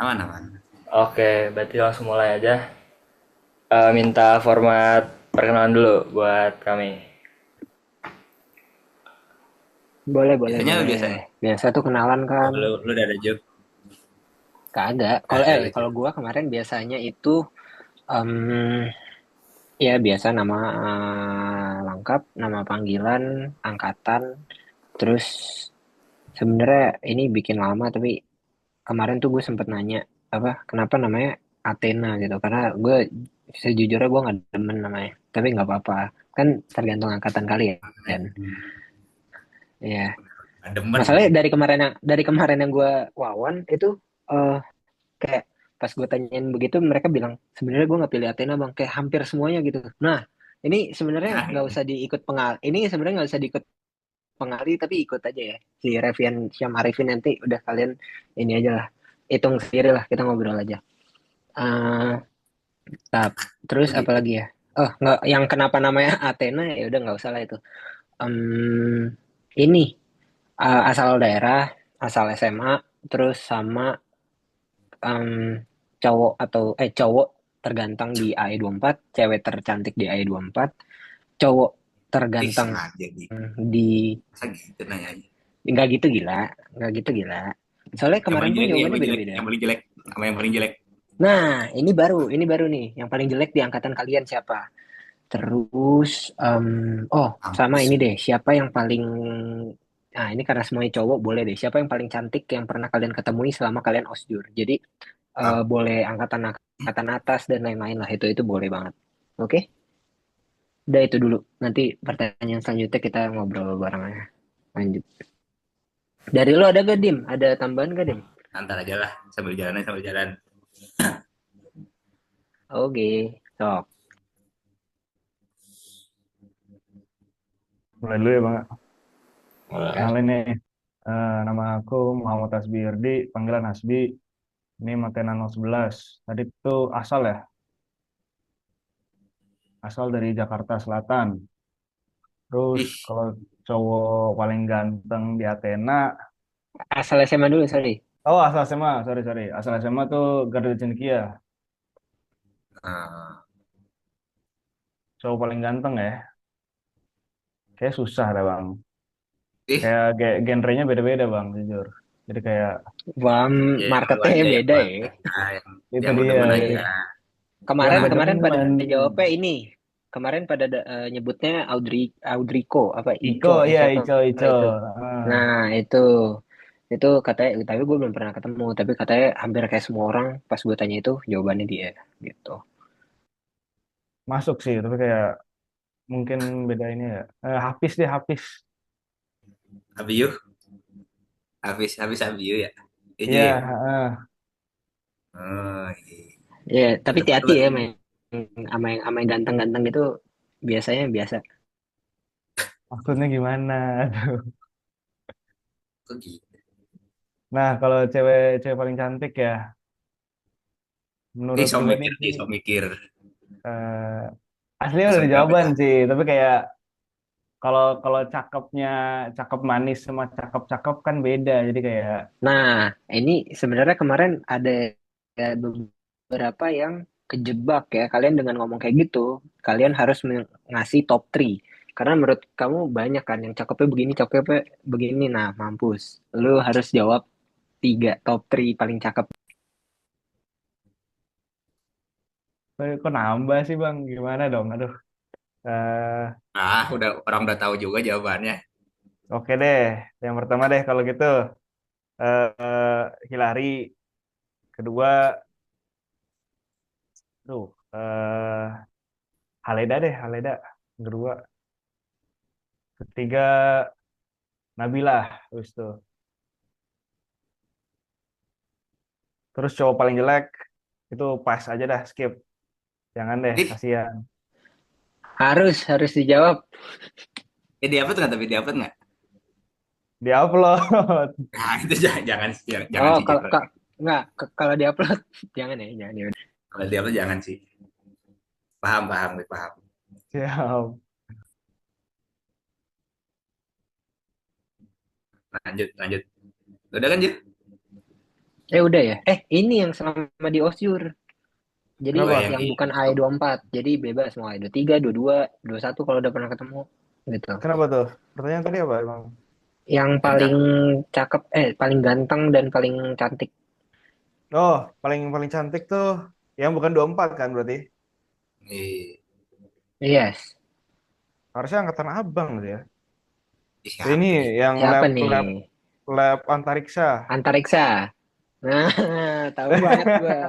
Aman, aman. Oke, berarti langsung mulai aja. Minta format perkenalan dulu buat kami. Boleh, boleh, Biasanya boleh. biasanya. Biasa tuh kenalan Oh, kan. lu udah ada job. Kagak. Kalau Ada lu kalau job. gua kemarin biasanya itu ya biasa nama lengkap, nama panggilan, angkatan. Terus sebenarnya ini bikin lama tapi kemarin tuh gue sempet nanya apa kenapa namanya Athena gitu karena gue sejujurnya gue nggak demen namanya tapi nggak apa-apa kan tergantung angkatan kali ya kan ya Nggak demen. masalahnya dari kemarin yang gue wawan itu eh kayak pas gue tanyain begitu mereka bilang sebenarnya gue nggak pilih Athena bang kayak hampir semuanya gitu. Nah ini sebenarnya Nah, nggak ini. usah diikut ini sebenarnya nggak usah diikut pengali tapi ikut aja ya si Revian Syam Arifin nanti udah kalian ini aja lah hitung sendiri lah kita ngobrol aja. Eh terus Oh apa gitu. lagi ya? Oh nggak yang kenapa namanya Athena ya udah nggak usah lah itu. Ini asal daerah asal SMA terus sama em, cowok atau cowok terganteng di AE24, cewek tercantik di AE24, cowok Ih, terganteng sengaja gitu. di Masa gitu nanyanya. nggak gitu gila, nggak gitu gila. Soalnya Yang kemarin paling pun jelek, yang jawabannya paling jelek, beda-beda. yang paling jelek. Sama yang paling jelek. Nah, ini baru nih, yang paling jelek di angkatan kalian siapa? Terus, oh sama Mampus. ini deh, siapa yang paling, nah ini karena semuanya cowok boleh deh, siapa yang paling cantik yang pernah kalian ketemui selama kalian osjur? Jadi Ah, boleh angkatan angkatan atas dan lain-lain lah itu boleh banget. Oke, udah itu dulu. Nanti pertanyaan selanjutnya kita ngobrol bareng aja. Lanjut. Dari lo ada gak Dim? Ada tambahan gak Dim? ntar aja lah. Sambil jalan aja, sambil jalan. Oke, sok. Mulai dulu ya Bang. Mulai. Kenalin nih, nama aku Muhammad Hasbi Irdi, panggilan Hasbi. Ini Matena 011. Tadi itu asal ya, asal dari Jakarta Selatan. Terus Ih, kalau cowok paling ganteng di Athena, Asal SMA dulu, sorry. oh asal SMA, sorry sorry, asal SMA tuh Garuda Cendekia, ah, cowok paling ganteng ya. Kayak susah dah Bang. ih, Kayak genrenya beda-beda Bang, jujur. Jadi kayak Wah, ya yang lu marketnya aja, yang beda lu ya. aja, itu yang lu dia. demen Jadi aja. yang Kemarin gue kemarin pada demen. jawabnya ini. Kemarin pada nyebutnya Audriko apa Iko, Ico iya siapa Ico. itu. Ah. Nah, itu katanya tapi gue belum pernah ketemu, tapi katanya hampir kayak semua orang pas gue tanya itu jawabannya dia gitu. Masuk sih, tapi kayak mungkin beda ini ya. Hafiz deh, Hafiz. Abiu, habis Abiu ya. Itu Iya, ya. heeh. Oh, iya. Ya, tapi Demen lu hati-hati ya berarti. main sama yang ganteng-ganteng itu biasanya biasa. Maksudnya gimana? Aduh. Kok gitu? Nah, kalau cewek paling cantik ya, Ih, menurut sok pribadi mikir sih, nih, sok mikir. eh, aslinya udah Langsung jawab dijawaban aja. sih. Tapi kayak kalau kalau cakepnya, cakep manis sama cakep-cakep kan beda. Jadi kayak, Nah, ini sebenarnya kemarin ada beberapa yang kejebak ya. Kalian dengan ngomong kayak gitu, kalian harus ngasih top 3. Karena menurut kamu banyak kan yang cakepnya begini. Nah, mampus. Lu harus jawab 3 top 3 paling cakep. kok nambah sih bang? Gimana dong? Aduh. Eh, Ah, orang udah tahu juga jawabannya. oke deh. Yang pertama deh kalau gitu, Hillary. Kedua, tuh, Haleda deh, Haleda. Kedua. Ketiga, Nabilah. Terus tuh. Terus cowok paling jelek itu pas aja dah skip. Jangan deh, Ih, kasihan. Harus dijawab. diupload nggak tapi diupload nggak? Diupload. Nah, itu jangan, jangan, jangan, jangan Oh, sih, kalau jangan. nggak kalau diupload jangan ya, jangan ya. Kalau diupload jangan sih. Paham, paham, gue paham. Siap. Lanjut, lanjut. Udah kan, Jil? Udah ya. Ini yang selama di Osjur. Jadi Oh, Kenapa? yang yang di bukan AE24. Jadi bebas mau AE23, 22, 21 kalau udah pernah ketemu gitu. Kenapa tuh? Pertanyaan tadi apa emang? Yang yang paling cakep. cakep, paling ganteng dan paling cantik. Oh, paling paling cantik tuh yang bukan 24 kan berarti? Ih, Yes. Harusnya angkatan abang gitu ya. Ini siapa nih? yang Siapa lab nih? lab lab antariksa. Antariksa. Nah, tahu banget gua.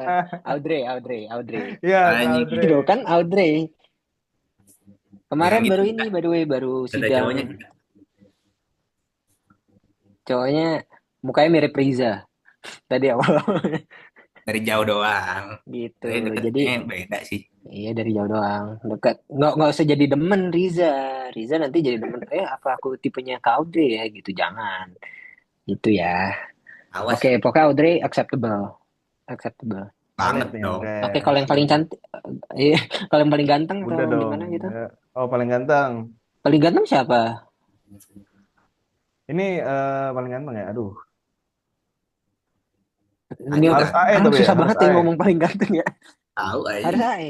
Audrey, Audrey, Audrey. Iya, Kak Anjing, Audrey. Itu kan Audrey. yang Kemarin itu baru ini, juga. by the way, baru Ada cowoknya sidang. juga. Cowoknya mukanya mirip Riza tadi awal Dari jauh doang. gitu. Tapi Jadi deketnya beda sih. iya dari jauh doang, dekat. Nggak usah jadi demen Riza. Riza nanti jadi demen. Apa aku tipenya Kak Audrey ya gitu? Jangan. Gitu ya. Awas Oke, pokoknya Audrey acceptable, acceptable. Valid banget nih dong. oke. Oke, kalau yang paling cantik, iya, kalau yang paling ganteng atau Udah dong. gimana gitu? Ya. Oh, paling ganteng. Paling ganteng siapa? Ini paling ganteng ya. Aduh. Ini Lanjut Harus lah. AE tapi ya, susah harus banget ya AE. ngomong paling ganteng ya. Tahu aja. Harus aja.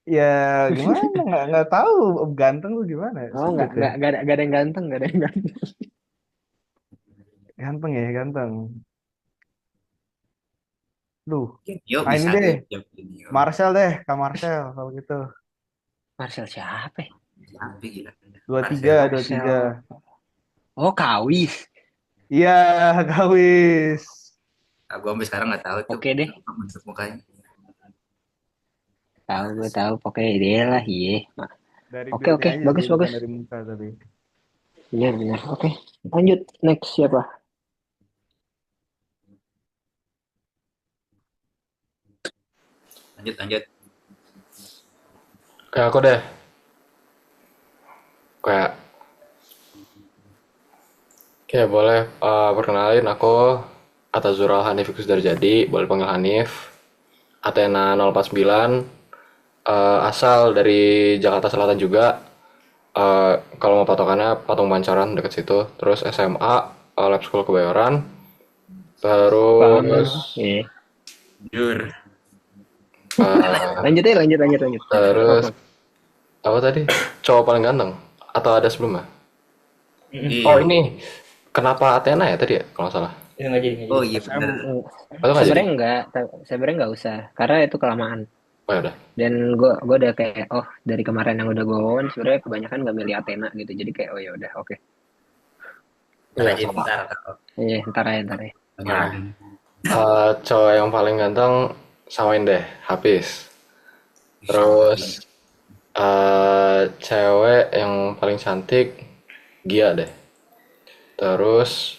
Ya gimana? Nggak tahu ganteng tuh gimana. Oh, Sulit ya. nggak ada yang ganteng, nggak ada yang ganteng. Ganteng ya, ganteng. Duh. Yuk Ah ini bisa deh. tuh jawab Genio. Marcel deh, Kak Marcel kalau gitu. Marcel siapa? Siapa gila? 23, Marcel. 23. Marcel. Oh, Kawis. Iya, Kawis. Aku sampai sekarang nggak tahu tuh Oke deh. apa bentuk mukanya. Tahu gue tahu. Pokoknya dia lah, iya. Dari Oke, build-nya oke. aja sih, Bagus, bukan bagus. dari muka tapi. Benar, benar. Oke. Lanjut. Next siapa? Lanjut lanjut. Kayak aku deh, kayak kayak boleh perkenalin aku Atazural Hanif Ikus Darjadi, boleh panggil Hanif. Athena 049, asal dari Jakarta Selatan juga. Kalau mau patokannya Patung Pancoran deket situ. Terus SMA Lab School Kebayoran. Paham. Terus Iya. Jujur. Lanjut ya, lanjut. terus apa tadi? Cowok paling ganteng atau ada sebelumnya? Iya. Oh ini kenapa Athena ya tadi ya kalau nggak salah? Ya nggak jadi, nggak Oh jadi. iya benar. Atau nggak jadi? Sebenarnya nggak usah, karena itu kelamaan. Oh ya udah. Dan gue udah kayak, dari kemarin yang udah gue wawan, sebenarnya kebanyakan nggak milih Athena gitu. Jadi kayak, oh ya udah, oke. Ntar Iya aja sama. ntar kalau Iya, ntar ya, ntar ya. Nah, panggilan. cowok yang paling ganteng samain deh, Hafiz. Terus cewek yang paling cantik Gia deh. Terus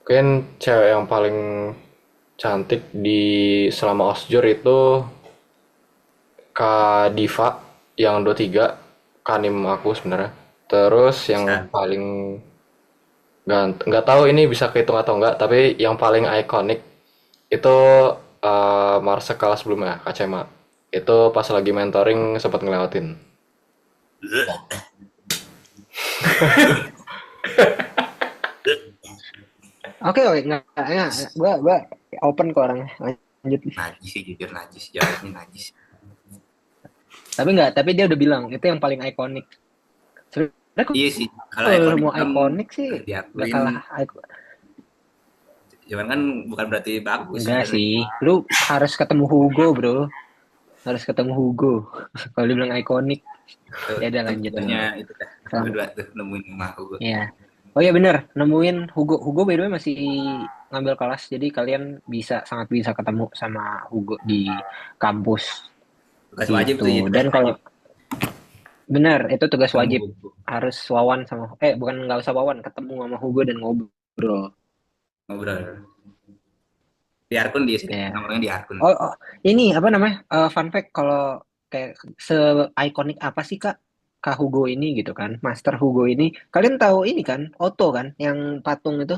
mungkin cewek yang paling cantik di selama Osjur itu Kak Diva yang 23, kanim aku sebenarnya. Terus yang Bisa. paling nggak tahu ini bisa kehitung atau enggak, tapi yang paling ikonik itu Marsekal sebelumnya, Kak Cema. Itu pas lagi mentoring sempat ngelewatin. Oke, nggak, gue open ke orangnya. Lanjut. Najis sih jujur najis. Jawabnya najis. Tapi dia udah bilang itu yang paling ikonik. Sebenarnya Iya sih. Kalau kalau ikonik mau kan ikonik sih harus nggak diakuin. kalah. Cuman kan bukan berarti bagus. Enggak sebenarnya. sih, lu harus ketemu Hugo bro, harus ketemu Hugo. Kalau dibilang ikonik, Tuh, ya udah lanjut. tentunya itu dah. Sama. Berdua tuh nemuin rumah aku. Iya. Oh iya bener, nemuin Hugo. Hugo by the way masih ngambil kelas, jadi kalian sangat bisa ketemu sama Hugo di kampus. Tugas wajib tuh Gitu. ya. Dan kalau benar itu tugas wajib, Ketemu. harus wawan sama, bukan nggak usah wawan, ketemu sama Hugo dan ngobrol. Ngobrol. Di Arkun dia sih. Ya. Nomornya di Arkun. Oh, ini apa namanya? Fun fact, kalau kayak se-ikonik apa sih Kak Hugo ini gitu kan? Master Hugo ini. Kalian tahu ini kan? Otto kan yang patung itu.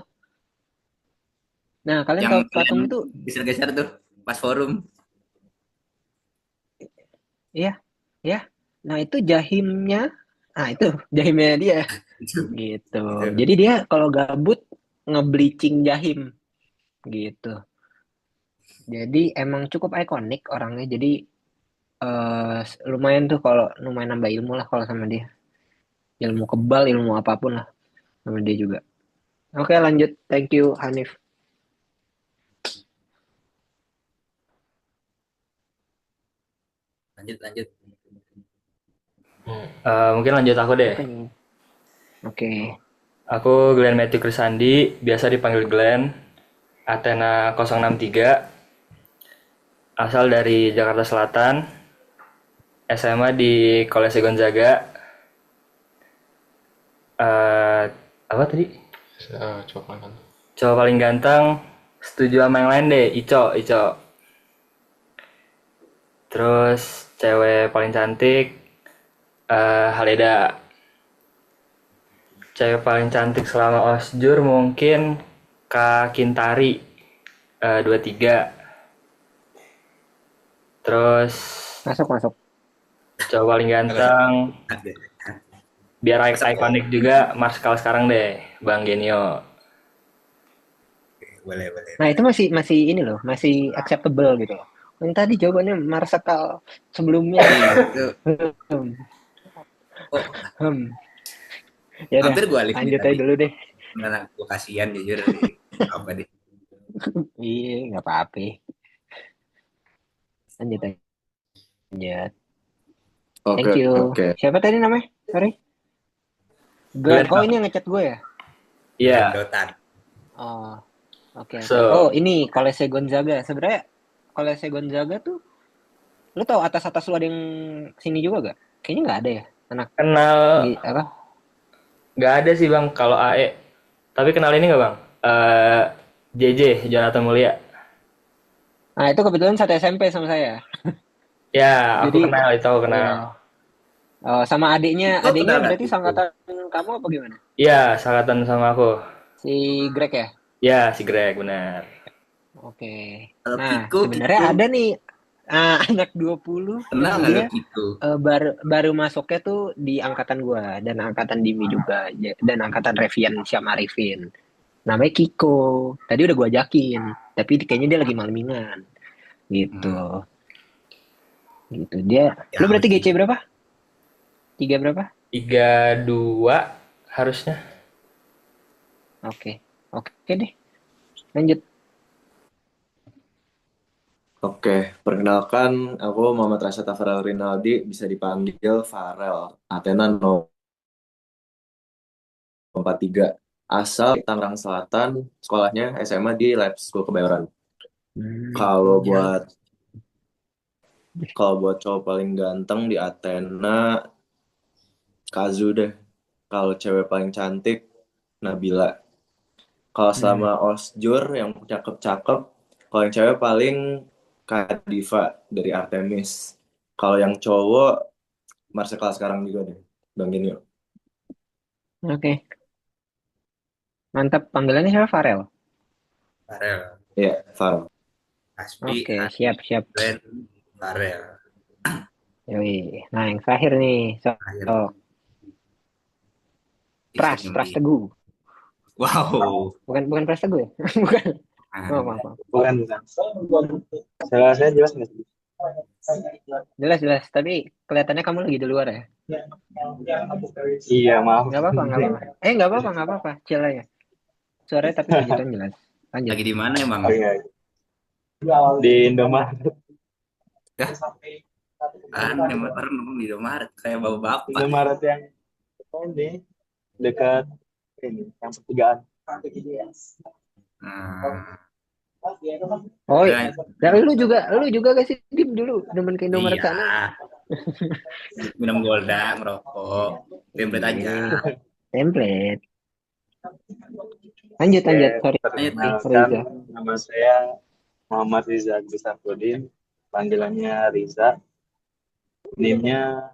Nah, kalian Yang tahu kalian patung itu? geser-geser tuh pas forum. Iya, ya. Nah, itu jahimnya. Ah, itu jahimnya dia gitu. Jadi dia kalau gabut ngebleaching Jahim gitu. Jadi emang cukup ikonik orangnya. Jadi lumayan tuh kalau lumayan nambah ilmu lah kalau sama dia. Ilmu kebal, ilmu apapun lah sama dia juga. Oke, lanjut. Thank you, Hanif. Lanjut. Mungkin lanjut aku deh. Apa nih? Oke. Aku Glenn Matthew Krisandi, biasa dipanggil Glenn. Athena 063, asal dari Jakarta Selatan. SMA di Kolese Gonzaga. Apa tadi? Coba kan. Cowok paling ganteng, setuju sama yang lain deh, Ico. Terus cewek paling cantik, Haleda. Cewek paling cantik selama osjur mungkin Kak Kintari, 23. Terus Masuk. cowok paling ganteng, Ada. biar Masuk. ikonik juga, Marskal sekarang deh, Bang Genio. Boleh. Nah, itu masih ini loh, masih acceptable gitu loh. Yang tadi jawabannya Marsekal sebelumnya. Itu. Oh, Ya udah, hampir gue alih lanjut aja tadi. dulu deh. Karena gue kasihan jujur. Apa deh? Iya, nggak apa-apa. Lanjut. Thank you. Oke. Siapa tadi namanya? Sorry. Glenn. Oh, ini yang ngechat gue ya? Iya. Dotan. Oh, oke. So- Oh, ini Kolese Gonzaga. Sebenarnya Kolese Gonzaga tuh, lu tahu atas lu ada yang sini juga gak? Kayaknya nggak ada ya, anak Kenal apa? nggak ada sih Bang kalau AE. Tapi kenal ini nggak Bang? JJ, Jonathan Mulia. Nah, itu kebetulan satu SMP sama saya. Ya, aku Jadi, kenal, itu aku kenal. Iya. Oh, sama adiknya Oh, kenal berarti adikku. sangkatan kamu apa gimana? Iya, sangkatan sama aku. Si Greg ya? Ya, si Greg, benar. Oke. Kalau Nah, Kiko, sebenarnya Kiko. ada nih anak 20 Kenal yang nggak dia lo Kiko? baru masuknya tuh di angkatan gua dan angkatan Dimi juga dan angkatan Revian Syam Arifin. Namanya Kiko. Tadi udah gua ajakin, tapi kayaknya dia lagi malmingan. Gitu. Gitu. Dia Ya, lu berarti oke. GC berapa? 3 berapa? 32 harusnya. Oke. Oke deh. Lanjut. Oke, perkenalkan aku Muhammad Rashad Farel Rinaldi, bisa dipanggil Farel. Athena 043. Asal Tangerang Selatan, sekolahnya SMA di Lab School Kebayoran. Kalau buat cowok paling ganteng di Athena, Kazu deh. Kalau cewek paling cantik, Nabila. Kalau selama osjur yang cakep-cakep, kalau yang cewek paling Kak Diva dari Artemis. Kalau yang cowok, Marsekal sekarang juga deh, Bang Genio. Oke. Mantap. Panggilannya siapa? Farel. Farel. Iya, Farel. Aspi. Oke, siap. Glenn. Farel. Yoi. Nah, yang terakhir nih. Akhir. Pras Teguh. Wow. Bukan Pras Teguh ya? Bukan. Oh, maaf. Bukan. Saya jelas nggak sih? Jelas. Tapi kelihatannya kamu lagi di luar ya? Iya, maaf. Nggak apa-apa. Nggak apa-apa. Chill aja. Suaranya tapi kejutan jelas. Lanjut. Lagi di mana emang? Oh, iya. Di Indomaret. Emang orang ngomong di Indomaret kayak bapak-bapak. Indomaret yang ini dekat ini yang pertigaan. Oh, Ya, dari lu juga gak sih Dim dulu demen ke Indomaret sana? iya. Minum Golda, ngerokok. Template aja. Template. Lanjut. Sorry. Perkenalkan, nama saya Muhammad Riza Gusafudin, panggilannya Riza. NIM-nya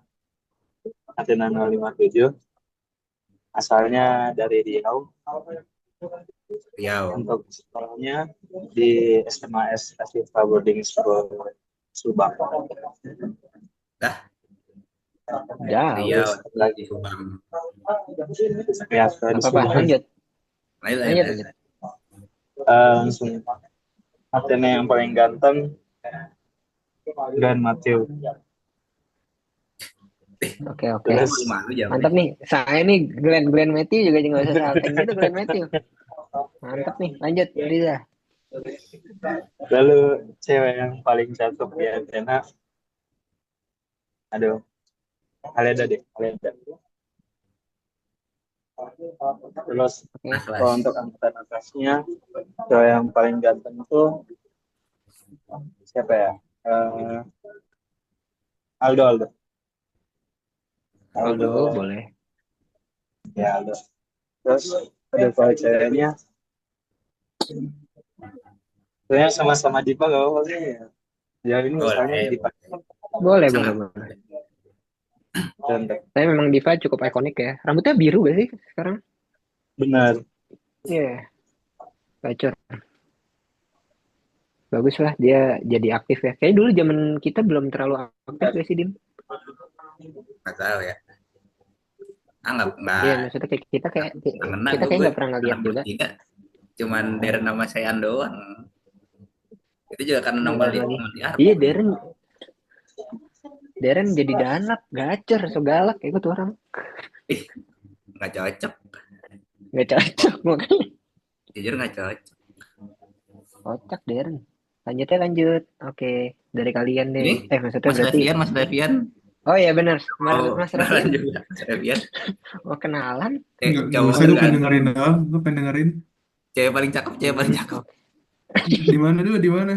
Athena 057. Asalnya dari Riau. Untuk sekolahnya di SMAS Ashifa Boarding School Subang. Iya, lagi. Subang. Ya, di Apa-apa, Subang. lanjut. Lanjut. Langsung Athena yang paling ganteng, Glenn Matthew. Oke, oke. Terus Malu jawab Mantap nih. Saya nih Glenn Matthew juga nggak usah salting gitu Glenn Matthew. Mantap nih. Lanjut Riza. lalu cewek yang paling cakep di Athena, aduh, Haleda deh, Haleda. Terus Oke. kalau kelas. untuk angkatan atasnya, cewek yang paling ganteng itu siapa ya? Eh, Aldo, Aldo, Aldo Aldo, boleh. ya Aldo. Terus ada kalau ceweknya, sebenarnya sama-sama Dipa gak apa-apa sih. Ya ini misalnya Boleh. Dipa Boleh, Bisa boleh, nggak? boleh. ganteng, Tapi memang Diva cukup ikonik ya. Rambutnya biru gak sih sekarang? benar. Iya, gacor. Bagus lah dia jadi aktif ya. Kayaknya dulu zaman kita belum terlalu aktif gak sih, Dim? Nggak tahu ya. Iya, Nggak maksudnya kayak kita kayak ngena kita kayak gue nggak pernah ngeliat anak juga. bertiga. Cuman Darren nama Sayan doang. Itu juga karena nongol Bener di lagi. di Arab. Iya, Darren jadi danap, gacor, so galak kayak gitu orang. Ih, nggak cocok. Nggak cocok makanya. Jujur nggak cocok. Kocak Darren. Lanjut. Oke, dari kalian deh. Ini Maksudnya Mas berarti. Revian, Mas Revian. Oh iya benar, Oh, Mas kenalan Revian. juga. Mas Revian. Oh kenalan. Nggak Cowok usah, gue pengen terganteng. dengerin doang, gue pengen dengerin. Cewek paling cakep, cewek paling cakep. Oke. Di mana dulu, di mana?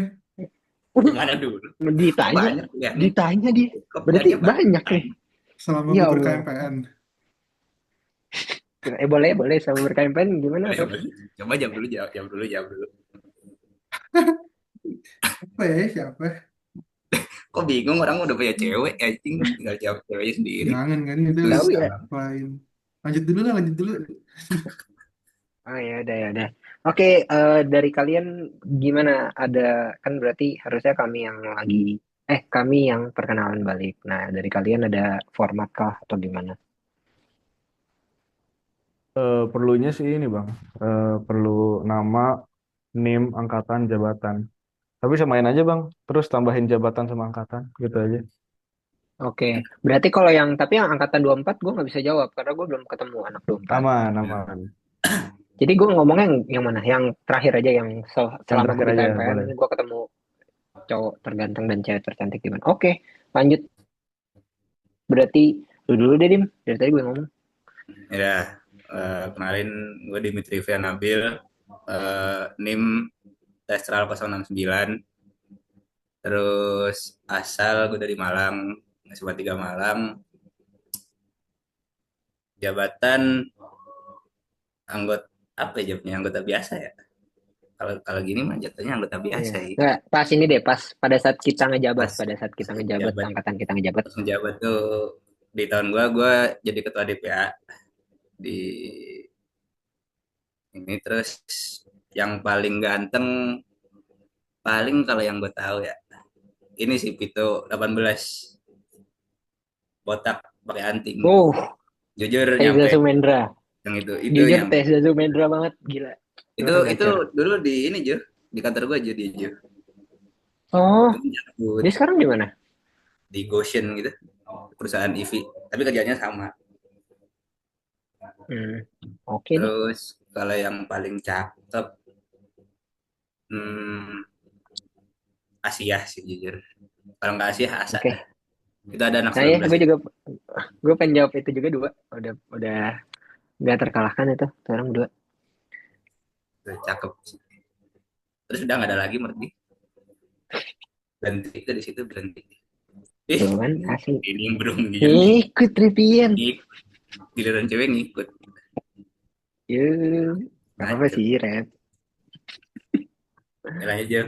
Gimana dulu? Ditanya, Banyak ya nih. ditanya dia. Kok Berarti pilihannya banyak nih. Selama Ya gue Allah. ber-KMPN. Boleh sama berkampanye gimana? Boleh, boleh. Coba jawab dulu. Apa ya, siapa? Kok bingung orang udah punya cewek, anjing tinggal jawab ceweknya sendiri. Jangan kan, itu Tahu ya. lain. Lanjut dulu lah, lanjut dulu. Oh ya udah. Oke, dari kalian gimana? Ada kan berarti harusnya kami yang perkenalan balik. Nah, dari kalian ada format kah atau gimana? Perlunya sih ini bang, perlu nama, NIM, angkatan, jabatan. Tapi samain aja bang, terus tambahin jabatan sama angkatan, gitu aja. Oke, berarti kalau tapi yang angkatan 24 gue nggak bisa jawab karena gue belum ketemu anak 24. Aman, aman. Jadi gue ngomongnya yang mana? Yang terakhir aja yang selama gue terakhir di aja, KMPN boleh. gue ketemu cowok terganteng dan cewek tercantik gimana? Oke, lanjut. Berarti lu dulu deh Dim, dari tadi gue ngomong. Ya, kemarin gue Dimitri Fian Nabil, NIM Testral 069, terus asal gue dari Malang, tiga Malang, jabatan anggota apa ya jawabnya anggota biasa ya. Kalau gini mah jatuhnya anggota biasa Iya. ya. Nggak, pas ini deh, pas pada saat kita ngejabat, Pas jabat angkatan kita ngejabat. pas menjabat tuh di tahun gue jadi ketua DPA di ini terus yang paling ganteng paling kalau yang gue tahu ya ini sih Pito 18 botak pakai anting Oh, jujur Teza nyampe Sumendra. yang itu Jujur nyampe Teza Sumendra banget, gila. itu Orang itu gacor. dulu di ini Jo di kantor gue aja dia Jo Oh, itu nyambut dia sekarang di mana? di Goshen gitu perusahaan EV tapi kerjanya sama. Oke nih. Terus kalau yang paling cakep hmm, Asia sih jujur kalau nggak Asia Asa Oke. dah. Itu ada anak Nah ya, 19 gue itu. juga gue pengen jawab itu juga dua. Udah nggak terkalahkan itu sekarang dua. Itu cakep sih. Terus udah nggak ada lagi menurut berhenti itu di situ berhenti. Tuh kan asli. Ini belum jujur nih. Ikut Rivian. Giliran cewek ngikut. Yuh, gak apa-apa Ngaco. sih, Red. Jalan aja.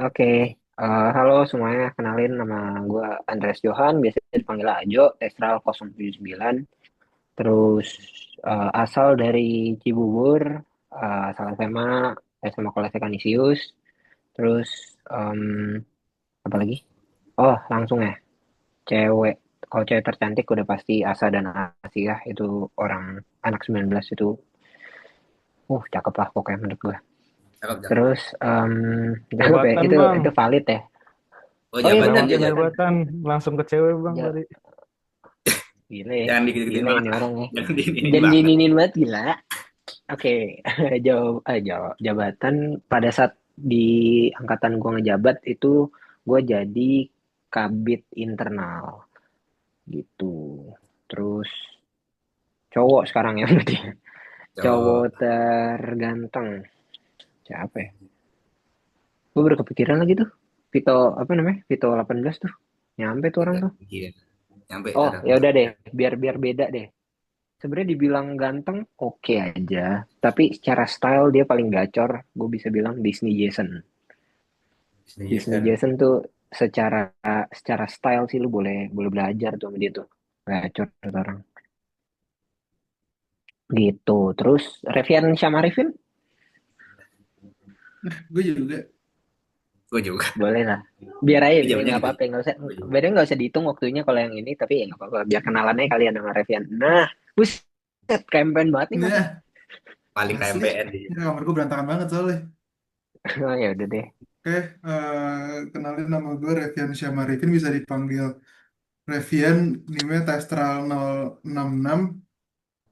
Oke. Halo semuanya, kenalin nama gue Andreas Johan, biasanya dipanggil Ajo, Testral 079. Terus asal dari Cibubur, asal SMA Kolese Kanisius. Terus apa lagi? Oh, langsung ya. Cewek. Kalau cewek tercantik udah pasti Asa dan Asia, itu orang anak 19 itu Cakep lah pokoknya menurut gue. Cakep, cakep. Terus cakep ya, Jabatan bang. itu valid ya. Oh, Oh iya jabatan benar, juga ya. jabatan. Langsung ke cewek bang Ja- tadi. Gila ya, Jangan dikit-dikitin gila banget ini lah. orang ya. Jangan diinin Dan banget. diinin banget gila. Oke, jabatan pada saat di angkatan gua ngejabat itu gua jadi kabid internal gitu. Terus cowok sekarang ya berarti. Cowok Cowok. terganteng. Siapa ya? Gue baru kepikiran lagi tuh. Vito apa namanya? Vito 18 tuh. Nyampe tuh orang Gitu. tuh. Iya. Nyampe Oh, sekarang. ya udah deh, biar beda deh. Sebenarnya dibilang ganteng oke aja, tapi secara style dia paling gacor. Gue bisa bilang Disney Jason. Disney Disney Jason. Jason tuh secara secara style sih lu boleh boleh belajar tuh sama dia tuh. Gacor tuh orang. Gitu. Terus Revian sama Arifin Gue juga. Gue juga. boleh lah. Biar aja, Tapi jawabannya nggak gitu. apa-apa, nggak usah. Gue juga. Bedanya nggak usah dihitung waktunya kalau yang ini, tapi ya nggak apa-apa. Biar kenalannya kalian sama Revian. Nah, buset, kempen banget nih masih. Nah, Paling asli. KMPN dia. Ini kamar gue berantakan banget soalnya. Oh ya udah deh. Oke, kenalin nama gue Revian Syamarifin, bisa dipanggil Revian, NIM-nya Testral 066,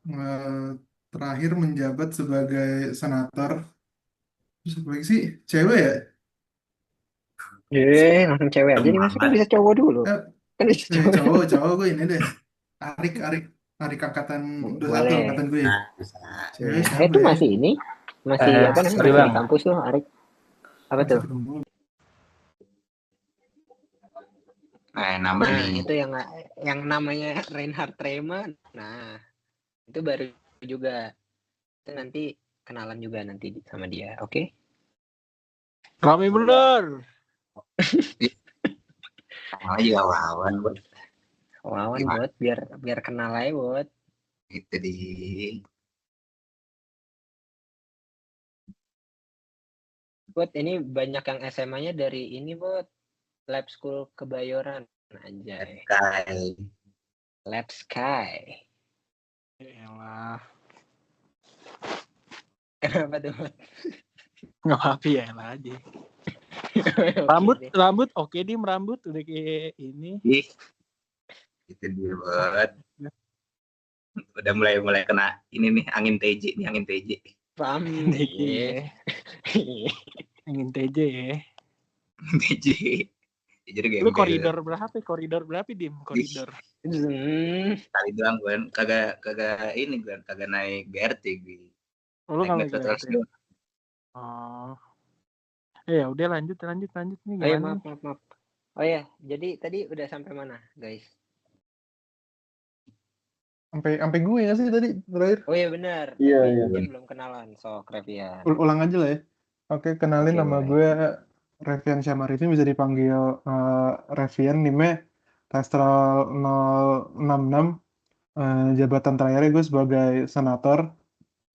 eh, terakhir menjabat sebagai senator. Terus apa lagi sih? Cewek ya? Langsung cewek aja nih, masa kan Semangat. bisa cowok dulu. Eh, Kan bisa cowok. cowok gue ini deh. Arik, Arik, Arik angkatan 21 Boleh. angkatan gue. Nah, bisa. Cewek Ya, siapa itu ya? masih ini, masih apa namanya, Sorry masih bang. di kampus tuh, Arik. Apa Masih tuh? ketemu. Nama Nah, nih. itu yang namanya Reinhard Rema. Nah, itu baru juga. Itu nanti kenalan juga nanti sama dia, oke? Rame bener. Nama juga Wawan. Wawan Gimana? buat biar kenal aja buat. Itu di. Buat ini banyak yang SMA-nya dari ini buat Lab School Kebayoran. Anjay. Kai. Lab Sky. Yalah. Kenapa tuh? Bud? Nggak apa-apa ya lah aja. Oke deh. Rambut oke dim, rambut udah kayak ini. Ih. Itu dia buat. Udah mulai kena ini nih angin TJ nih, angin TJ. Paham. Iya. Ingin TJ ya. Angin TJ. Jadi Lu gembel. koridor berapa? Koridor berapa dim? Koridor. Kali doang gue kagak ini gue kagak naik BRT gue. Oh, lu Naik nggak metro lagi terus. Oh. Ya udah lanjut nih Oh ya, gimana? maaf. Oh ya, jadi tadi udah sampai mana, guys? Sampai gue ya sih tadi terakhir. Oh iya benar. Iya, Tapi iya. dia belum kenalan, so Revian. Ulang aja lah ya. Oke, kenalin Oke, nama boleh. gue Revian Syamarifin, bisa dipanggil Revian, NIM-nya Testral 066. Jabatan terakhirnya gue sebagai senator.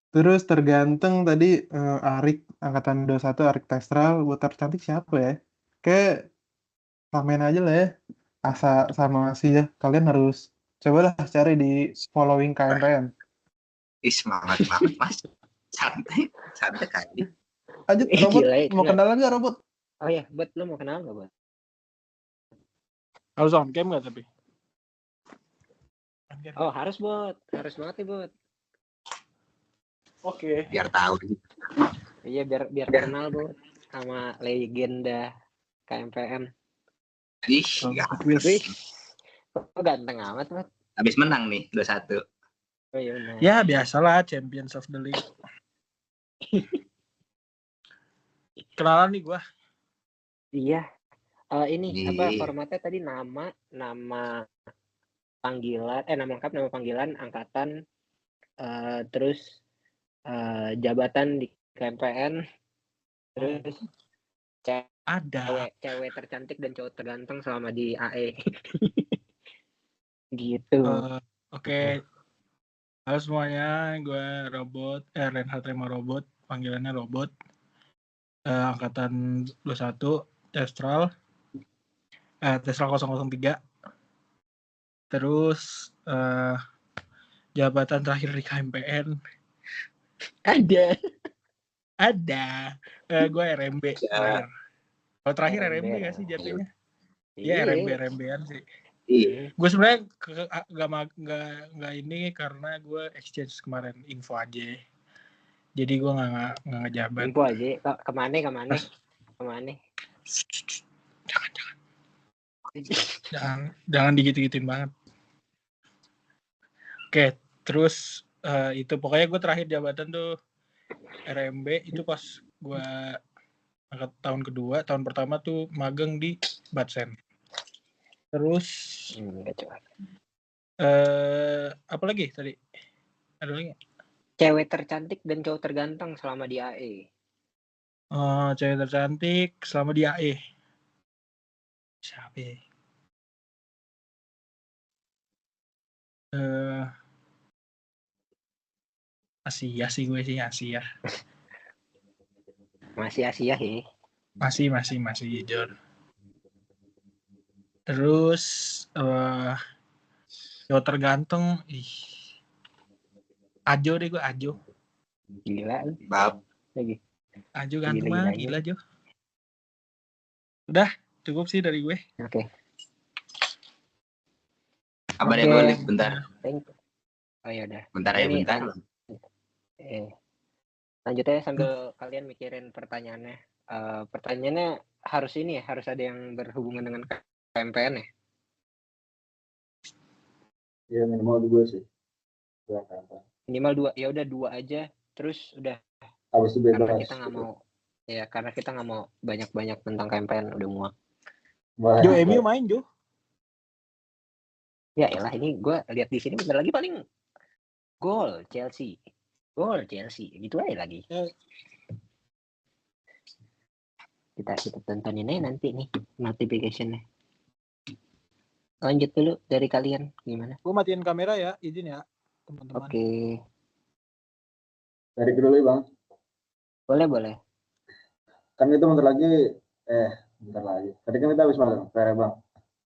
Terus terganteng tadi Arik angkatan 21, Arik Testral. Buat tercantik siapa ya? Kayak ramen aja lah ya. Asa sama sih ya. Kalian harus cobalah cari di following KMPN. Ih, semangat banget mas. Santai kali. Lanjut, Robot. Gila, Mau kenalan nggak, Robot? Oh ya, buat lu mau kenal nggak, buat? Harus on cam nggak tapi? Oh, harus buat. Harus banget nih, buat. Oke. Biar tahu. Iya, biar kenal, buat, sama legenda KMPM. Ih, Wih, kok ganteng amat, buat. habis menang nih 2-1. Oh iya benar. Ya biasalah Champions of the League. Kenalan nih gua. Iya. Ini Iya. apa formatnya tadi, nama panggilan, nama lengkap, nama panggilan, angkatan, terus jabatan di KMPN, terus Ada. cewek tercantik dan cowok terganteng selama di AE. Gitu. Oke. Halo semuanya, gue Robot, Reinhard Rema Robot, panggilannya Robot. Angkatan 21, Testral 003. Terus jabatan terakhir di KMPN Ada. Gue RMB terakhir. Kalau terakhir RMB gak sih jatuhnya? Iya RMB-an sih. Iya. Gue sebenarnya nggak ini karena gue exchange kemarin info aja. Jadi gue nggak ngejabat. Info aja. Kemana? Jangan digituin banget. Oke, terus itu pokoknya gue terakhir jabatan tuh RMB itu pas gue angkat tahun kedua, tahun pertama tuh magang di Batsen. Terus apa lagi tadi? Ada lagi? Cewek tercantik dan cowok terganteng selama di AE. Cewek tercantik selama di AE. Siapa ya? Asia sih gue sih Asia. Masih Asia ya? Masih Jor. Terus cowok terganteng, Ajo deh gue Ajo. Gila. Bab. Lagi. Ajo ganteng banget, gila Jo. Udah, cukup sih dari gue. Oke. Kabarnya boleh bentar. Oh ya udah. Bentar ya bentar. Lanjut aja sambil kalian mikirin pertanyaannya. Pertanyaannya harus ini ya, harus ada yang berhubungan dengan KMPN ya? Ya minimal 2 sih. Minimal 2, ya udah 2 aja. Terus udah. Habis itu bebas. Karena kita nggak mau banyak-banyak tentang KMPN, udah muak. Jo, MU main Jo. Ya elah, ini gue lihat di sini bentar lagi paling gol Chelsea gitu aja lagi. Kita tontonin aja nanti nih notification-nya. Lanjut dulu dari kalian gimana? Gue matiin kamera ya, izin ya teman-teman. Oke. Dari dulu Bang. Boleh. Kan itu bentar lagi. Tadi kan kita habis magang PR Bang.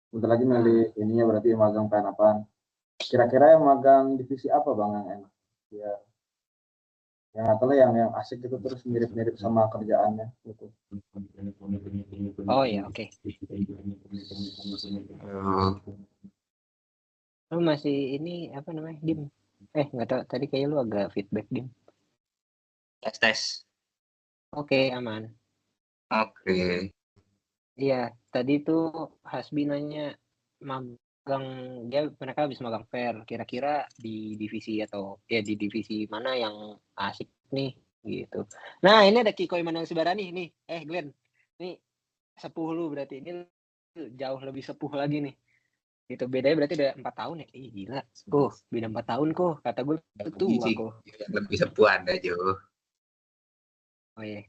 Bentar lagi milih ininya berarti magang PN apaan? Kira-kira yang magang divisi apa Bang yang enak? Ya. Yang atau yang asik gitu terus mirip-mirip sama kerjaannya gitu. Oh ya, oke. Lu masih ini apa namanya? Dim. Enggak tahu tadi kayak lu agak feedback Dim. Tes. Oke, aman. Oke. Iya, tadi tuh Hasbi nanya magang mereka habis magang fair, kira-kira di divisi atau ya di divisi mana yang asik nih gitu. Nah, ini ada Kiko Imanang Sibarani nih. Glenn. Nih sepuh lu berarti ini jauh lebih sepuh lagi nih. Gitu bedanya berarti udah 4 tahun ya. Gila. Beda 4 tahun kok. Kata gue itu tua kok. Lebih sepuh ada Jo. Oh iya.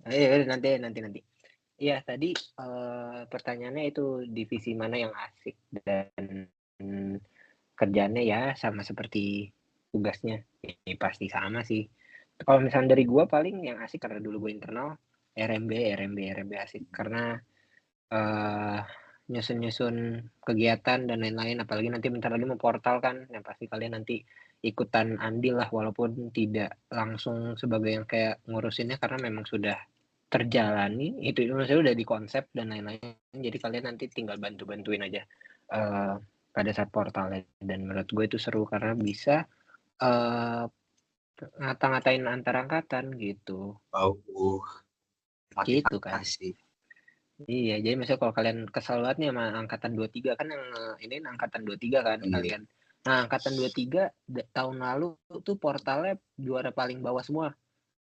Ayo nanti. Iya, tadi pertanyaannya itu divisi mana yang asik dan kerjaannya ya sama seperti tugasnya. Ini pasti sama sih. Kalau misalnya dari gua paling yang asik karena dulu gue internal RMB asik karena nyusun kegiatan dan lain-lain, apalagi nanti bentar lagi mau portal kan, yang pasti kalian nanti ikutan andil lah walaupun tidak langsung sebagai yang kayak ngurusinnya karena memang sudah terjalani itu maksudnya udah di konsep dan lain-lain, jadi kalian nanti tinggal bantuin aja pada saat portalnya. Dan menurut gue itu seru karena bisa ngata-ngatain antar angkatan gitu. Gitu kan. Iya, jadi misalnya kalau kalian kesal banget nih sama angkatan 23 kan yang ini angkatan 23 kan kalian. Nah, angkatan 23 tahun lalu tuh portalnya juara paling bawah semua.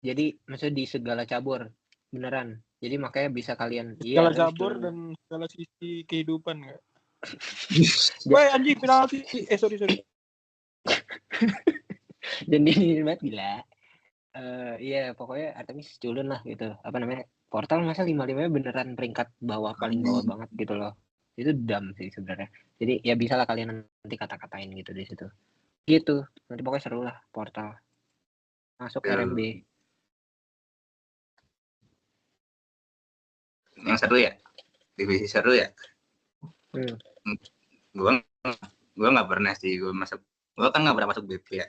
Jadi maksudnya di segala cabur. Beneran. Jadi makanya bisa kalian segala cabur dan segala sisi kehidupan enggak? Woi anjing penalti. Sorry. Dan ini banget gila. Iya pokoknya Artemis culun lah gitu. Apa namanya? Portal masa 55-nya beneran peringkat bawah paling bawah banget gitu loh. Itu dam sih sebenarnya. Jadi ya bisa lah kalian nanti kata-katain gitu di situ. Gitu. Nanti pokoknya seru lah portal. Masuk RMB. Yang seru ya? Divisi seru ya? Gue nggak pernah sih. Gue kan nggak pernah masuk BP ya.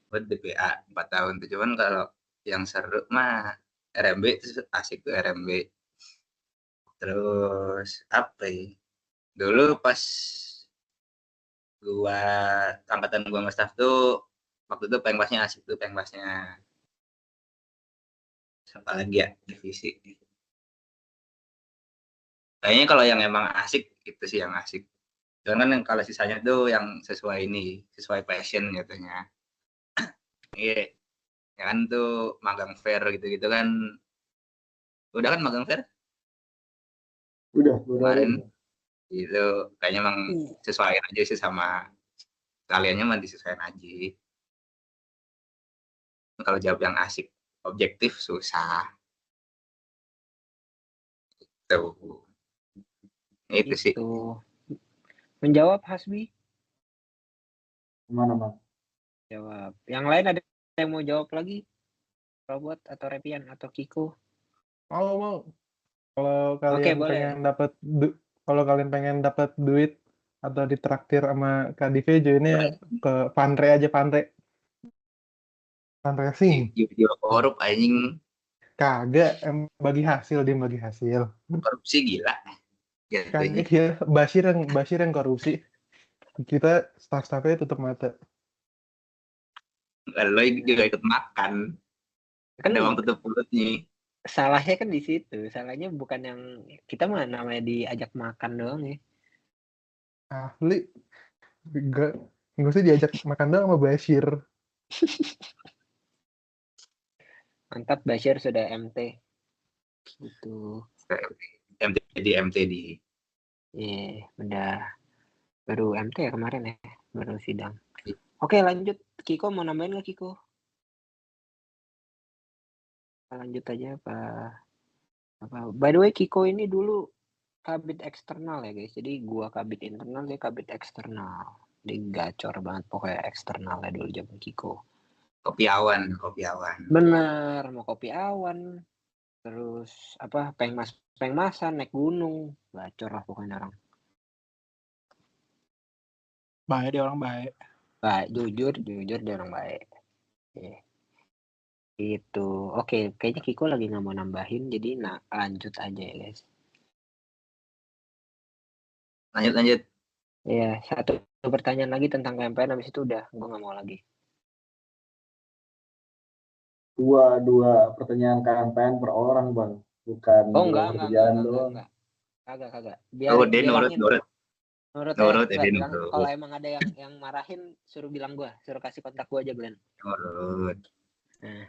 buat DPA 4 tahun tuh. Cuman kalau yang seru mah RMB itu asik tuh RMB. Terus apa ya? Dulu pas gua angkatan gua sama staff tuh waktu itu pengpasnya asik tuh pengpasnya. Siapa lagi ya divisi. Kayaknya kalau yang emang asik itu sih yang asik. Cuman kan kalau sisanya tuh yang sesuai passion katanya. Iya, ya kan tuh magang fair gitu-gitu kan. Udah kan magang fair Udah kemarin udah. itu kayaknya emang sesuaiin aja sih sama kaliannya mah disesuaikan aja. Kalau jawab yang asik objektif susah tuh. Itu sih. Itu menjawab Hasbi. Gimana, Bang? Jawab. Yang lain ada yang mau jawab lagi? Robot atau Repian atau Kiko? Mau. Kalau Oke, kalian boleh. pengen dapat duit atau ditraktir sama Kak Dive, joinnya ke Funre aja, Funre. Fundraising. Jual korup anjing. Kagak, bagi hasil, dia bagi hasil. Korupsi gila. Kagak, ya, Bashir yang korupsi. Kita staff-staffnya tutup mata. Lo juga ikut makan. Kan Ada uang tutup mulutnya. salahnya kan di situ. Salahnya bukan yang kita mah namanya diajak makan doang ya. Asli. Gue sih diajak makan doang sama Bashir. Mantap, Bashir sudah MT. Gitu. MTD. Iya, udah baru MT ya kemarin ya, baru sidang. Oke, lanjut. Kiko mau nambahin nggak, Kiko? Lanjut aja apa? By the way, Kiko ini dulu kabit eksternal ya guys. Jadi gua kabit internal, dia kabit eksternal. Dia gacor banget pokoknya eksternalnya dulu zaman Kiko. Kopi awan. Bener, mau kopi awan. Terus apa? Pengmasan naik gunung. Gacor lah pokoknya orang. Baik, dia orang baik. Baik, jujur dia orang baik. Itu. Oke, kayaknya Kiko lagi nggak mau nambahin, jadi lanjut aja ya guys. Lanjut. Iya, satu pertanyaan lagi tentang KMPN, habis itu udah, gue nggak mau lagi. Dua pertanyaan KMPN per orang, Bang. Bukan Oh, dua enggak. Kagak. Biar Dia nurut. Glenn. Kalau emang ada yang marahin, suruh bilang gue, suruh kasih kontak gue aja, Glenn. Nurut. Nah.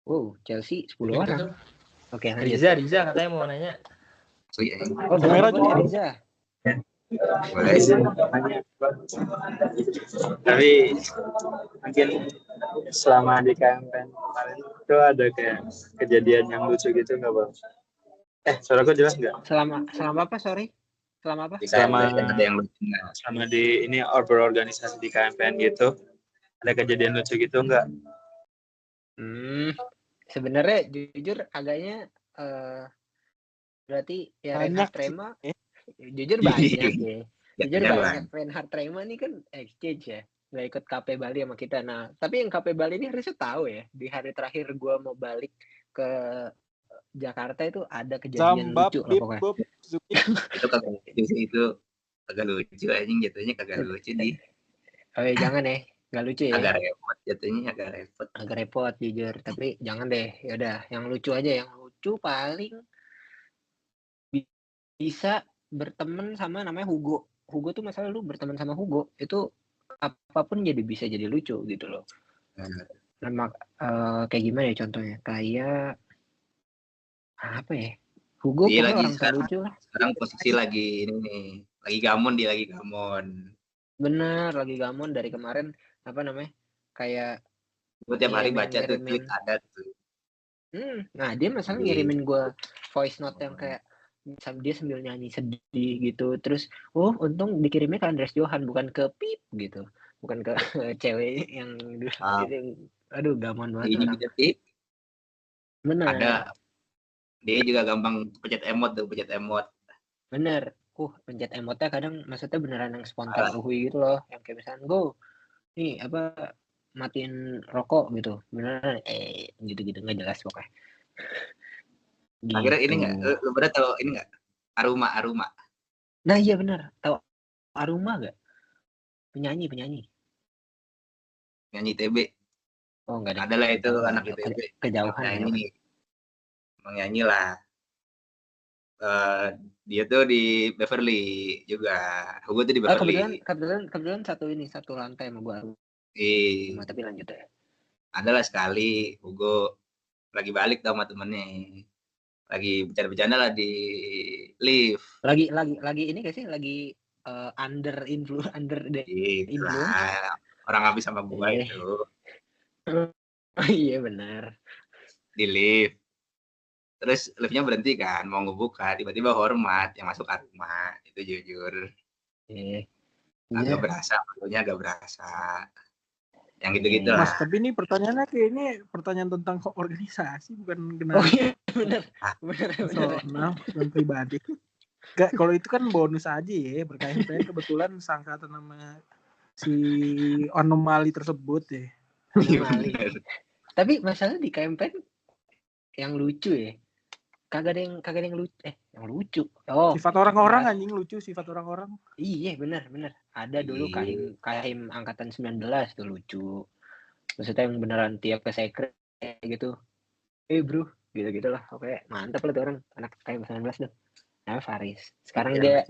Wow, Chelsea 10 orang. Oke, lanjut. Riza katanya mau nanya. Oh, boleh Riza. Tapi mungkin selama di KMPN kemarin itu ada kayak kejadian yang lucu gitu nggak Bang? Suaraku jelas nggak? Selama apa, sorry? Selama apa? Selama di ini berorganisasi di KMPN gitu, ada kejadian lucu gitu nggak? Sebenarnya jujur agaknya berarti ya Reinhard Rema jujur banyak ya. Jujur banyak. Reinhard Rema ini kan exchange ya, nggak ikut KP Bali sama kita. Nah, tapi yang KP Bali ini harusnya tahu ya, di hari terakhir gue mau balik ke Jakarta itu ada kejadian lucu lah pokoknya. Itu agak lucu anjing, jatuhnya kagak lucu di. Oh ya, jangan ya. Nggak lucu ya. Agak repot jatuhnya, agak repot jujur, tapi jangan deh. Ya udah, yang lucu aja. Yang lucu paling bisa berteman sama namanya Hugo tuh, masalah lu berteman sama Hugo itu apapun bisa jadi lucu gitu loh. Nah, kayak gimana ya contohnya? Kayak apa ya? Hugo pokoknya orang terlucu lah. Sekarang posisi lagi ini nih, lagi gamon. Bener, lagi gamon dari kemarin. Apa namanya? Kayak gue tiap hari baca tuh tweet ada tuh. Nah, dia masalah ngirimin gue voice note yang kayak dia sambil nyanyi sedih gitu. Terus untung dikirimnya ke Andres Johan, bukan ke Pip gitu, bukan ke cewek yang aduh gamon banget ini orang. Pip. Benar. Ada dia juga gampang pencet emot. Bener. Pencet emotnya kadang maksudnya beneran yang spontan uhui gitu loh. Yang kayak misalnya go, nih apa matiin rokok gitu. Beneran gitu-gitu nggak jelas pokoknya. Akhirnya ini Gitu. nggak, lu pada tahu ini nggak? Aruma. Nah iya bener. Tahu Aruma gak? Penyanyi. Nyanyi TB. Oh enggak deh. Ada lah itu Tahu anak nggak? ITB. Kejauhan ya. Menyanyi lah. Dia tuh di Beverly juga. Hugo tuh di Beverly. Kebetulan satu lantai sama gua. Tapi lanjut ya. Adalah sekali Hugo lagi balik sama temennya. Lagi bercanda-bercanda lah di lift. Lagi ini gak sih? Lagi under influence. Orang habis sama gua itu. Iya benar. Di lift. Terus liftnya berhenti kan, mau ngebuka, tiba-tiba Hormat yang masuk ke rumah. Itu jujur. Agak berasa, maksudnya agak berasa. Yang gitu-gitu lah. Mas, tapi ini pertanyaannya kayaknya pertanyaan tentang organisasi, bukan kenal. Oh iya, benar. Personal dan pribadi. Gak, kalau itu kan bonus aja ya, berkaitan kebetulan sangkatan nama si anomali tersebut ya. Anomali. Tapi masalah di KMPN yang lucu ya. Kagak ada yang lucu. Yang lucu. Oh. Sifat orang-orang anjing lucu, sifat orang-orang. Iya, benar. Ada dulu Kahim angkatan 19 tuh lucu. Maksudnya yang beneran tiap ke sekre gitu. Bro, gitu-gitu lah. Oke, mantap lah tuh orang. Anak Kahim 19 tuh. Nah, Faris. Sekarang dia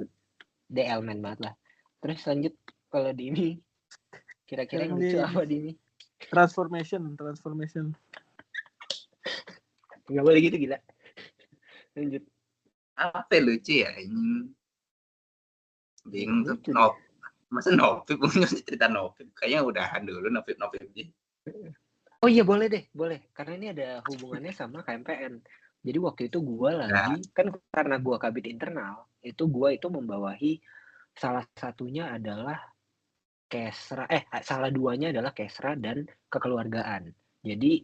elemen banget lah. Terus lanjut kalau di ini kira-kira yang lucu apa di ini? Transformation. Enggak boleh gitu gila. Lanjut. Apa lucu ya ini? Bingung tuh. Masa Novip punya cerita Novip? Kayaknya udahan dulu Novip aja. Oh iya boleh deh, boleh. Karena ini ada hubungannya sama KMPN. Jadi waktu itu gue lagi, kan karena gue kabit internal, itu gue itu membawahi salah satunya adalah Kesra, salah duanya adalah Kesra dan kekeluargaan. Jadi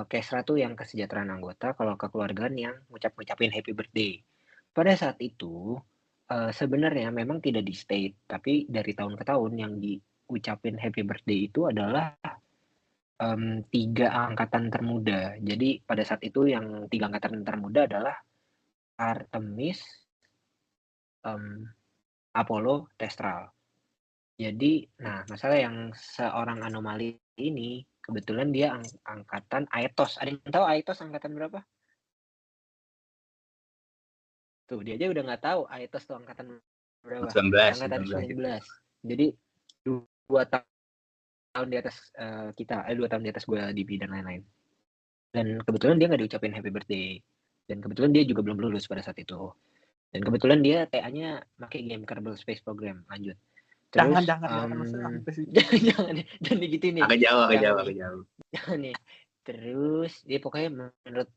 Kesra tuh yang kesejahteraan anggota, kalau kekeluargaan yang ngucapin happy birthday. Pada saat itu sebenarnya memang tidak di state, tapi dari tahun ke tahun yang diucapin happy birthday itu adalah 3 angkatan termuda. Jadi pada saat itu yang 3 angkatan termuda adalah Artemis, Apollo, Testral. Jadi, nah masalah yang seorang anomali ini kebetulan dia angkatan Aetos. Ada yang tahu Aetos angkatan berapa? Tuh dia aja udah nggak tahu Aetos tuh angkatan berapa? 19. Angkatan 19. Jadi 2 tahun di atas kita, 2 tahun di atas gue di bidang lain-lain. Dan kebetulan dia nggak diucapin happy birthday. Dan kebetulan dia juga belum lulus pada saat itu. Dan kebetulan dia TA-nya pakai game Kerbal Space Program. Lanjut. Terus, jangan digituin nih. Agak jauh. Jangan nih. Terus dia pokoknya menurut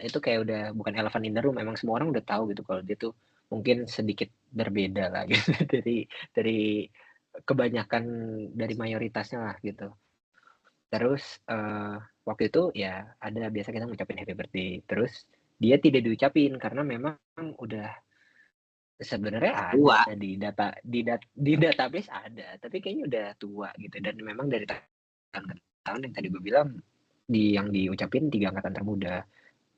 itu kayak udah bukan elephant in the room. Memang semua orang udah tahu gitu kalau dia tuh mungkin sedikit berbeda lah gitu dari kebanyakan dari mayoritasnya lah gitu. Terus waktu itu ya ada biasa kita ngucapin happy birthday. Terus dia tidak diucapin karena memang udah sebenarnya ada di database ada, tapi kayaknya udah tua gitu. Dan memang dari tahun ke tahun yang tadi gue bilang yang diucapin 3 angkatan termuda.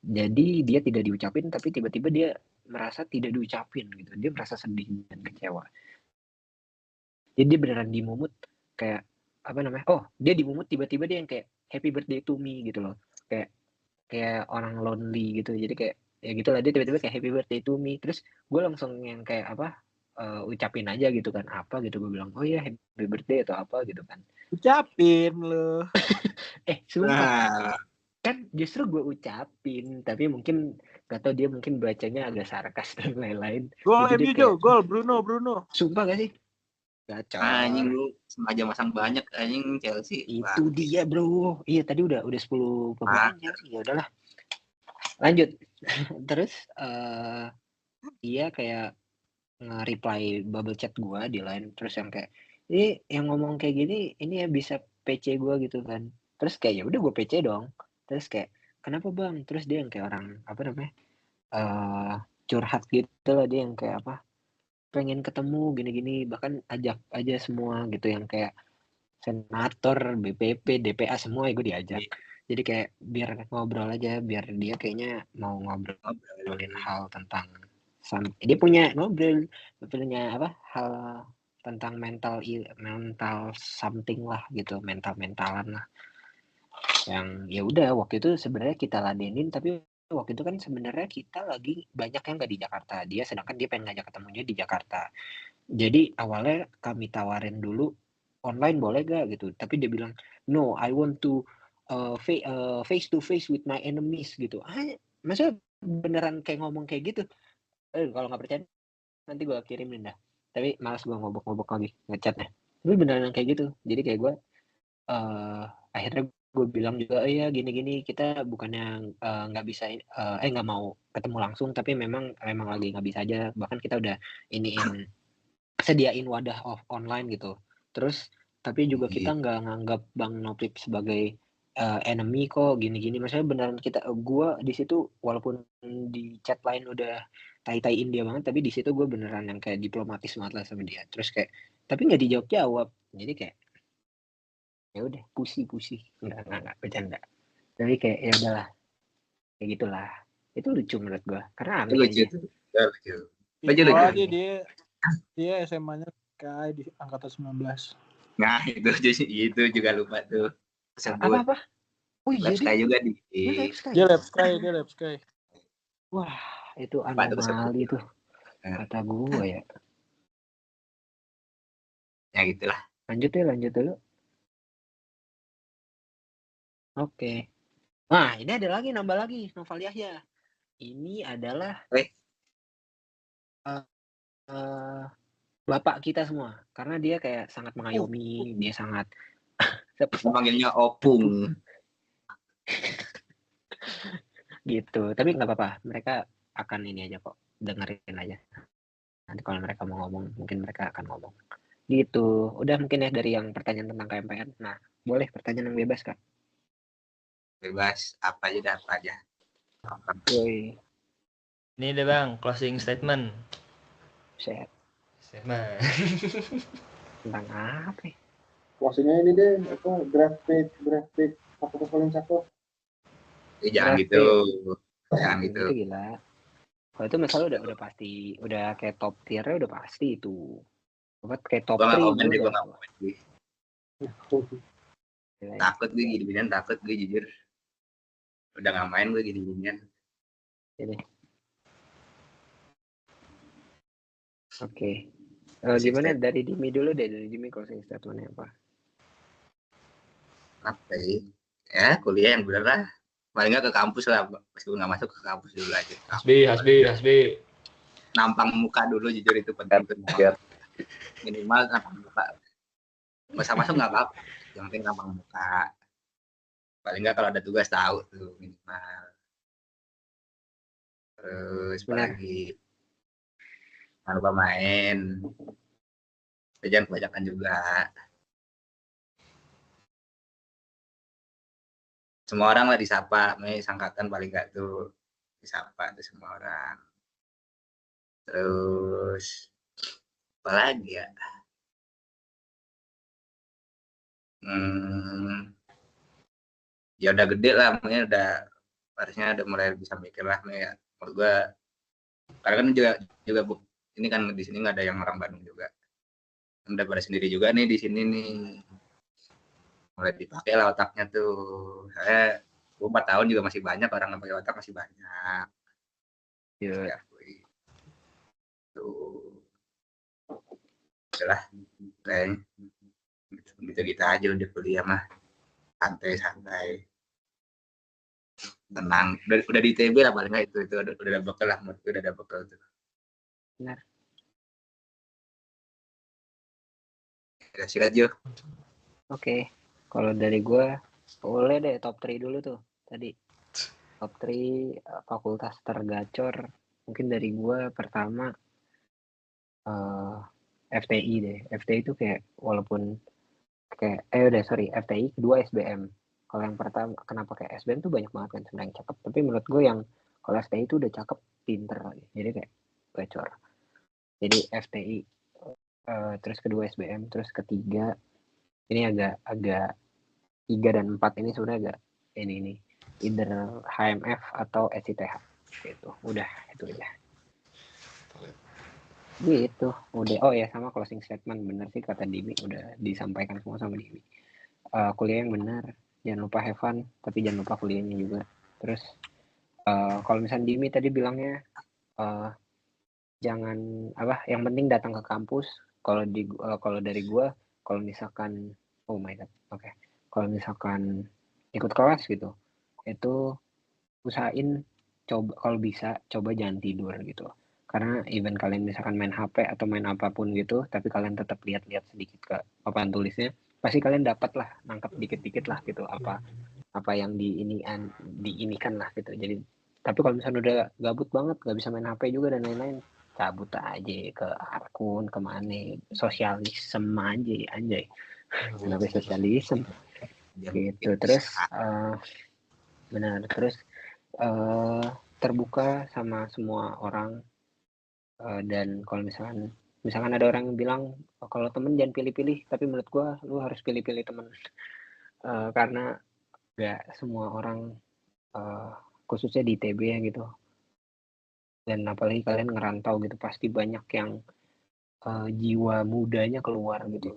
Jadi dia tidak diucapin, tapi tiba-tiba dia merasa tidak diucapin gitu. Dia merasa sedih dan kecewa. Jadi dia beneran dimumut kayak apa namanya? Oh, dia dimumut tiba-tiba dia yang kayak happy birthday to me gitu loh. Kayak orang lonely gitu. Jadi kayak ya gitulah, dia tiba-tiba kayak happy birthday to me. Terus gue langsung yang kayak apa? Ucapin aja gitu kan, apa gitu. Gue bilang, oh iya happy birthday atau apa gitu kan. Ucapin loh. Sumpah. Kan justru gue ucapin, tapi mungkin gak tau dia mungkin bacanya agak sarkas dan lain-lain. Gol MU Jo, gol Bruno. Sumpah gak sih? Gacor. Anjing lu sengaja masang banyak anjing Chelsea. Itu dia bro. Iya tadi udah 10 pemain Chelsea. Ya udahlah. Lanjut. Terus dia kayak nge-reply bubble chat gue di line, terus yang kayak ini yang ngomong kayak gini ini ya bisa PC gue gitu kan. Terus kayak ya udah gue PC dong. Terus kayak kenapa bang? Terus dia yang kayak orang apa namanya curhat gitu lah, dia yang kayak apa, pengen ketemu gini-gini, bahkan ajak aja semua gitu, yang kayak senator, BPP, DPA semua gue diajak. Jadi kayak biar ngobrol aja, biar dia kayaknya mau ngobrolin hal tentang dia punya apa hal tentang mental something lah gitu, mentalan lah, yang ya udah waktu itu sebenarnya kita ladenin, tapi waktu itu kan sebenarnya kita lagi banyak yang nggak di Jakarta, dia sedangkan dia pengen ngajak ketemunya di Jakarta. Jadi awalnya kami tawarin dulu online boleh gak gitu, tapi dia bilang no, I want to face to face with my enemies gitu. Maksudnya beneran kayak ngomong kayak gitu. Kalau nggak percaya nanti gue kirimin dah, tapi malas gue ngobok-ngobok lagi ngechatnya. Tapi beneran kayak gitu. Jadi kayak gue akhirnya gue bilang juga, iya gini-gini, kita bukannya nggak bisa nggak mau ketemu langsung, tapi memang lagi nggak bisa aja, bahkan kita udah iniin sediain wadah online gitu. Terus tapi juga kita nggak nganggap Bang Nopip sebagai enemy kok, gini-gini. Maksudnya beneran gue di situ walaupun di chat lain udah tai-taiin dia banget, tapi di situ gue beneran yang kayak diplomatis banget lah sama dia. Terus kayak tapi nggak dijawab-jawab. Jadi kayak ya udah pusi nggak bercanda. Tapi kayak ya udahlah, kayak gitulah. Itu lucu menurut gue karena aneh lucu aja. tuh. Lucu. Itu lucu. aja dia SMA-nya kayak di angkatan 19. Nah itu juga lupa tuh. Apa? Oh iya, Lab Sky juga di. Dia Lab Sky. Wah, itu anomali tuh. Kata gue ya. Ya gitulah. Lanjut dulu. Oke. Nah, ini ada lagi, nambah lagi Noval Yahya. Ini adalah bapak kita semua, karena dia kayak sangat mengayomi, dia sangat panggilnya opung. Gitu. Tapi nggak apa-apa, mereka akan ini aja kok, dengerin aja. Nanti kalau mereka mau ngomong, mungkin mereka akan ngomong. Gitu. Udah mungkin ya dari yang pertanyaan tentang KMPN. Nah, boleh pertanyaan yang bebas, Kak. Bebas, apa aja. Yoi. Ini deh Bang, closing statement. Statement. Tentang apa ya? Closingnya ini deh, apa draft pick apa paling cakep. Jangan gitu. Jangan gitu. Itu gila. Kalau itu masalah udah pasti, udah kayak top tier-nya udah pasti itu. Kayak top 3 gue nggak komen gue. Takut gue gini-ginian, gue jujur. Udah nggak main gue gini-ginian. Ini. Oke. Gimana dari Dimi dulu deh, dari Dimi closing statement-nya apa? Apa ya? Kuliah yang bener lah. Paling nggak ke kampus lah, meskipun nggak masuk ke kampus dulu aja. Hasbi. Nampang muka dulu, jujur itu penting tuh. Minimal nampang muka. Masa masuk nggak apa-apa, yang penting nampang muka. Paling nggak kalau ada tugas tahu tuh minimal. Terus apalagi jangan lupa main. Jangan kebanyakan juga. Semua orang lah disapa, sangkatan paling nggak tuh disapa tuh semua orang. Terus apa lagi ya? Ya udah gede lah, mungkin harusnya udah mulai bisa mikir lah, ya. Menurut gue, karena kan juga ini kan di sini nggak ada yang orang Bandung juga. Udah pada sendiri juga nih di sini nih. Mulai dipakai lah otaknya tuh. Saya 4 tahun juga masih banyak orang yang pakai otak, masih banyak. Iya. Tuh. Udahlah, kayaknya gitu aja udah kuliah mah. Santai. Tenang. Udah di ITB lah paling nggak itu udah ada bekal lah, menurut gue udah ada bekal tuh. Benar. Ya, sikat Jo. Oke. Kalau dari gue, boleh deh top 3 dulu tuh tadi. Top 3 fakultas tergacor. Mungkin dari gue pertama FTI deh. FTI itu kayak walaupun kayak FTI kedua SBM. Kalau yang pertama kenapa kayak SBM tuh banyak banget kan sebenarnya yang cakep. Tapi menurut gue yang Kalau STI itu udah cakep, pinter lagi. Jadi kayak gacor. Jadi FTI, terus kedua SBM, terus ketiga ini agak 3 dan 4 ini sebenarnya agak ini either HMF atau SITH gitu. Udah itu aja. Gitu. Udah. Oh ya, sama closing statement, bener sih kata Dimi, udah disampaikan semua sama Dimi. Kuliah yang benar, jangan lupa have fun, tapi jangan lupa kuliahnya juga. Terus kalau misalnya Dimi tadi bilangnya jangan apa, yang penting datang ke kampus. Kalau dari gua, kalau misalkan oh my god, oke. Kalau misalkan ikut kelas gitu, itu usahain coba, kalau bisa coba jangan tidur gitu. Karena even kalian misalkan main HP atau main apapun gitu, tapi kalian tetap lihat-lihat sedikit ke papan tulisnya, pasti kalian dapat lah, nangkep dikit-dikit lah gitu, apa yang diinikan lah gitu. Jadi tapi kalau misalnya udah gabut banget, nggak bisa main HP juga dan lain-lain, cabut aja ke Arkun, kemana, sosialisme aja, anjay. Kenapa sosialisme gitu. Terus benar, terus terbuka sama semua orang. Dan kalau misalkan ada orang yang bilang kalau temen jangan pilih-pilih, tapi menurut gua lu harus pilih-pilih temen. Karena gak semua orang, khususnya di ITB ya gitu, dan apalagi kalian ngerantau gitu, pasti banyak yang jiwa mudanya keluar gitu.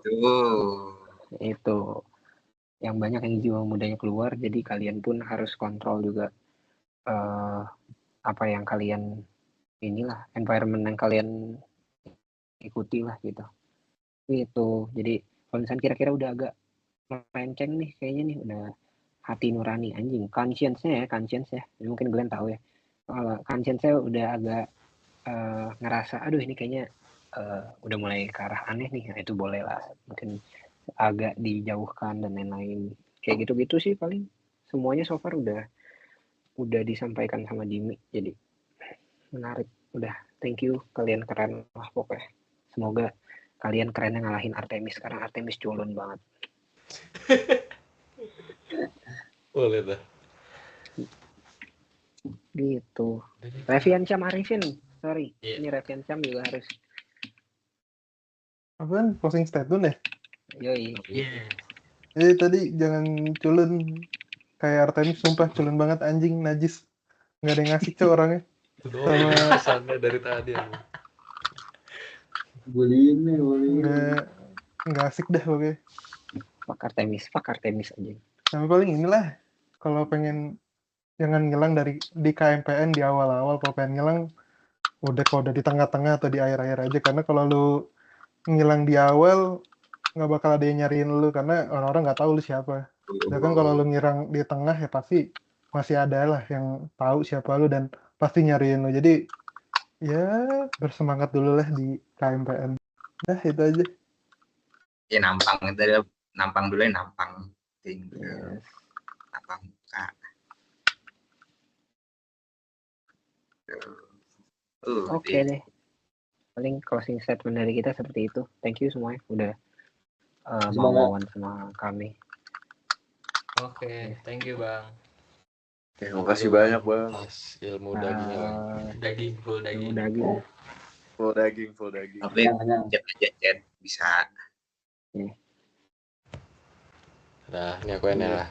Itu yang banyak yang jiwa mudanya keluar, jadi kalian pun harus kontrol juga apa yang kalian inilah, environment yang kalian ikuti lah gitu. Itu jadi kalau misalnya kira-kira udah agak melenceng nih kayaknya nih, udah hati nurani anjing, conscience ya, mungkin Glenn tahu ya. Kalau conscience udah agak ngerasa aduh ini kayaknya udah mulai ke arah aneh nih, nah itu boleh lah mungkin agak dijauhkan dan lain-lain, kayak gitu-gitu sih paling. Semuanya so far udah disampaikan sama Jimmy, jadi menarik. Udah, thank you, kalian keren lah pokoknya. Semoga kalian kerennya ngalahin Artemis, karena Artemis culun banget. Boleh dah. Gitu. Revian Syam Arifin, sorry. Ini Revian Syam juga harus. Apaan? Closing statement ya? Yoi. Tadi jangan culun kayak Artemis, sumpah culun banget anjing, najis. Nggak ada yang ngasih cok orangnya. Itu doang pesannya dari tadi. Bullying. Nggak asik dah pokoknya. Pak Artemis aja. Tapi paling inilah, kalau pengen jangan ngilang di KMPN di awal-awal. Kalau pengen ngilang kalau udah di tengah-tengah atau di akhir-akhir aja, karena kalau lu ngilang di awal nggak bakal ada yang nyariin lu, karena orang-orang nggak tahu lu siapa. Sedangkan kalau lu ngilang di tengah ya pasti masih ada lah yang tahu siapa lu dan pasti nyariin lu. Jadi ya bersemangat dulu lah di KMPN. Nah itu aja. Ya nampang dulu ya, nampang. Yes. Nampang muka. Oke deh. Paling closing statement dari kita seperti itu. Thank you semuanya udah mau sama kami. Oke, thank you Bang. Terima kasih banyak Bang. Ilmu dagingnya Bang. Full daging. Full daging. Tapi chat bisa. Nah, ini aku ya.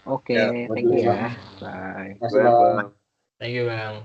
Oke, thank you ya. Bye. Bye. Thank you Bang.